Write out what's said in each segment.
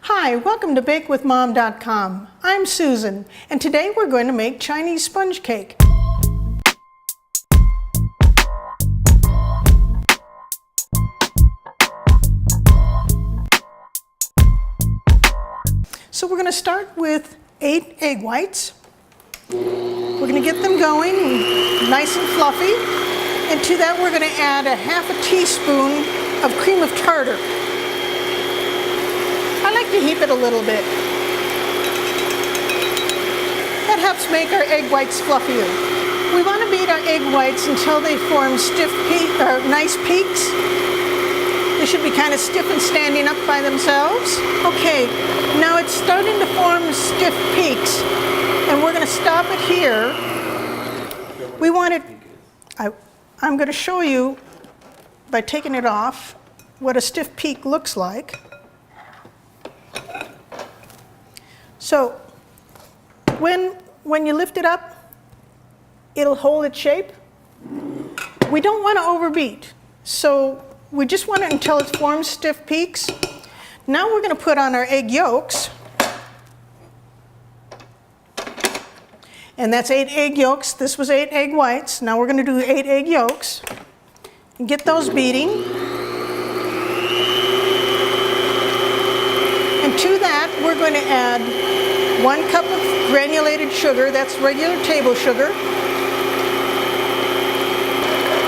Hi, welcome to BakeWithMom.com. I'm Susan, and today we're going to make Chinese sponge cake. So we're going to start with 8 egg whites. We're going to get them going nice and fluffy. And to that we're going to add a half a teaspoon of cream of tartar. I like to heat it a little bit. That helps make our egg whites fluffier. We want to beat our egg whites until they form nice peaks. They should be kind of stiff and standing up by themselves. Okay, now it's starting to form stiff peaks, and we're going to stop it here. We want it, I'm going to show you by taking it off what a stiff peak looks like. So when you lift it up, it'll hold its shape. We don't want to overbeat, so we just want it until it forms stiff peaks. Now we're going to put on our egg yolks. And that's 8 egg yolks. This was 8 egg whites. Now we're going to do 8 egg yolks. And get those beating. And to that, we're going to add 1 cup of granulated sugar. That's regular table sugar.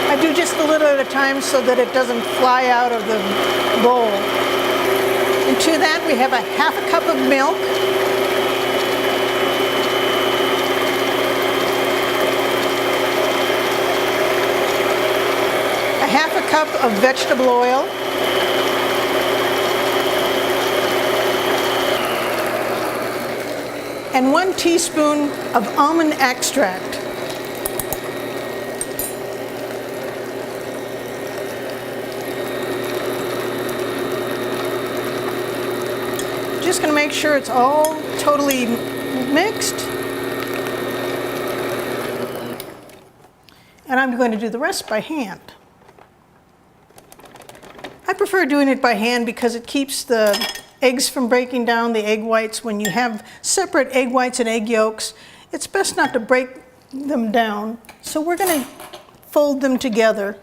I do just a little at a time so that it doesn't fly out of the bowl. And to that, we have a half a cup of milk. A half a cup of vegetable oil. And 1 teaspoon of almond extract. Just going to make sure it's all totally mixed. And I'm going to do the rest by hand. I prefer doing it by hand because it keeps the eggs from breaking down, the egg whites. When you have separate egg whites and egg yolks, it's best not to break them down. So we're going to fold them together.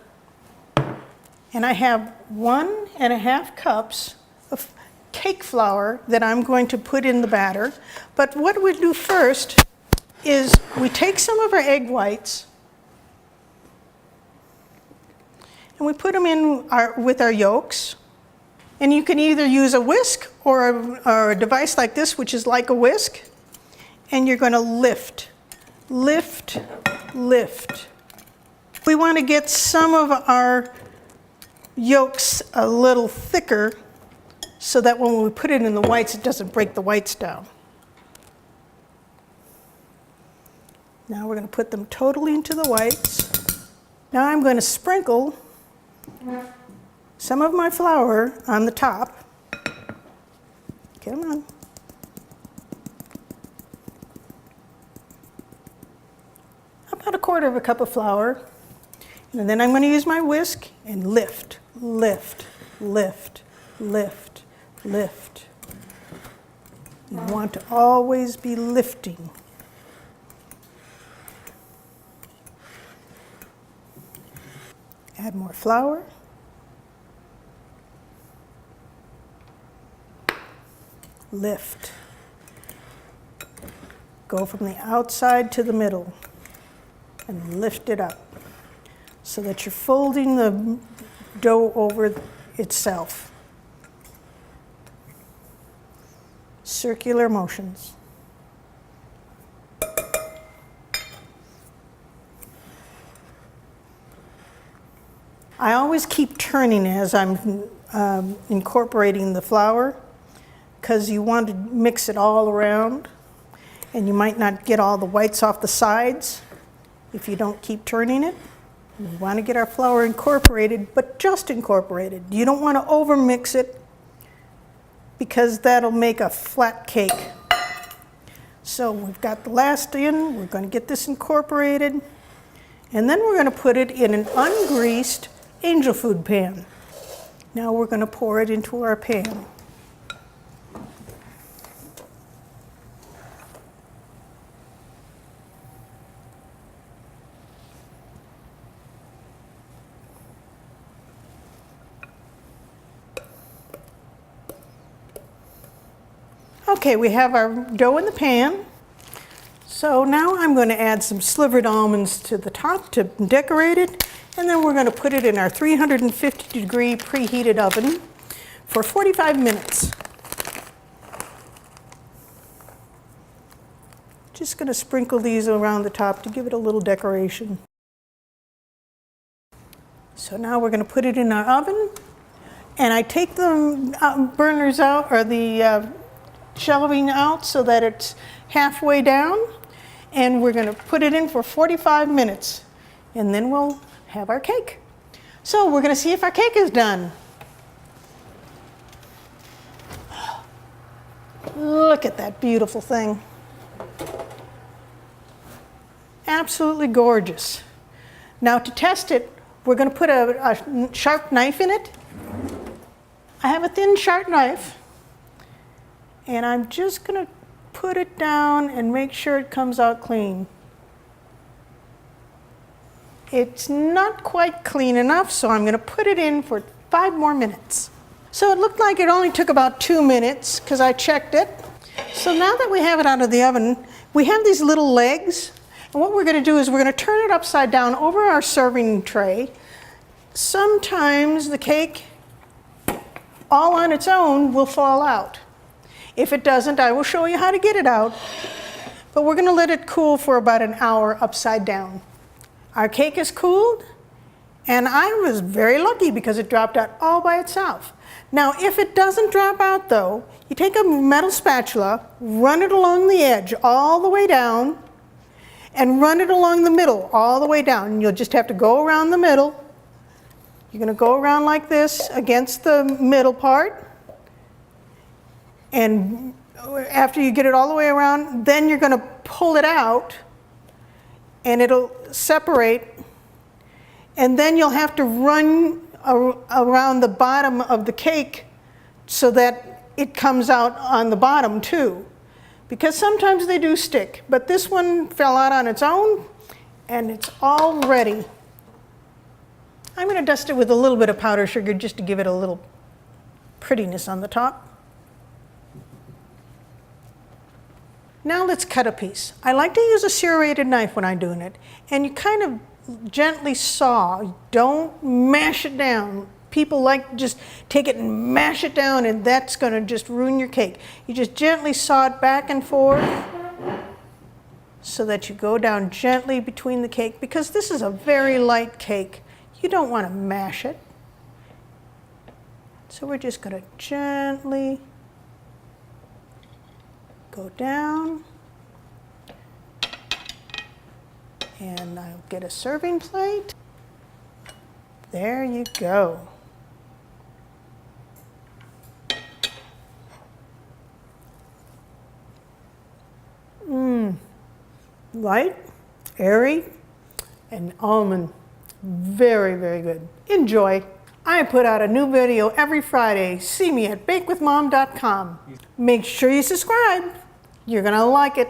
And I have 1.5 cups of cake flour that I'm going to put in the batter. But what we do first is we take some of our egg whites and we put them in with our yolks. And you can either use a whisk or a device like this, which is like a whisk. And you're going to lift, lift, lift. We want to get some of our yolks a little thicker so that when we put it in the whites, it doesn't break the whites down. Now we're going to put them totally into the whites. Now I'm going to sprinkle some of my flour on the top. Come on. About 1/4 cup of flour. And then I'm going to use my whisk and lift, lift, lift, lift, lift. You want to always be lifting. Add more flour. Lift. Go from the outside to the middle and lift it up so that you're folding the dough over itself. Circular motions. I always keep turning as I'm incorporating the flour, because you want to mix it all around, and you might not get all the whites off the sides if you don't keep turning it. We want to get our flour incorporated, but just incorporated. You don't want to over mix it because that'll make a flat cake. So we've got the last in, we're going to get this incorporated, and then we're going to put it in an ungreased angel food pan. Now we're going to pour it into our pan. Okay, we have our dough in the pan. So now I'm going to add some slivered almonds to the top to decorate it, and then we're going to put it in our 350-degree preheated oven for 45 minutes. Just going to sprinkle these around the top to give it a little decoration. So now we're going to put it in our oven, and I take the burners out, or the shelving out, so that it's halfway down, and we're going to put it in for 45 minutes, and then we'll have our cake. So we're going to see if our cake is done. Look at that beautiful thing. Absolutely gorgeous. Now to test it, we're going to put a sharp knife in it. I have a thin sharp knife, and I'm just going to put it down and make sure it comes out clean. It's not quite clean enough, so I'm going to put it in for 5 more minutes. So it looked like it only took about 2 minutes because I checked it. So now that we have it out of the oven, we have these little legs, and what we're going to do is we're going to turn it upside down over our serving tray. Sometimes the cake, all on its own, will fall out. If it doesn't, I will show you how to get it out. But we're going to let it cool for about an hour upside down. Our cake is cooled, and I was very lucky because it dropped out all by itself. Now, if it doesn't drop out though, you take a metal spatula, run it along the edge all the way down, and run it along the middle all the way down. And you'll just have to go around the middle. You're going to go around like this against the middle part. And after you get it all the way around, then you're going to pull it out, and it'll separate. And then you'll have to run around the bottom of the cake so that it comes out on the bottom too. Because sometimes they do stick, but this one fell out on its own, and it's all ready. I'm going to dust it with a little bit of powdered sugar just to give it a little prettiness on the top. Now let's cut a piece. I like to use a serrated knife when I'm doing it, and you kind of gently saw. Don't mash it down. People like to just take it and mash it down, and that's going to just ruin your cake. You just gently saw it back and forth so that you go down gently between the cake, because this is a very light cake. You don't want to mash it. So we're just going to gently go down, and I'll get a serving plate. There you go. Light, airy, and almond. Very, very good. Enjoy. I put out a new video every Friday. See me at BakeWithMom.com. Make sure you subscribe. You're going to like it.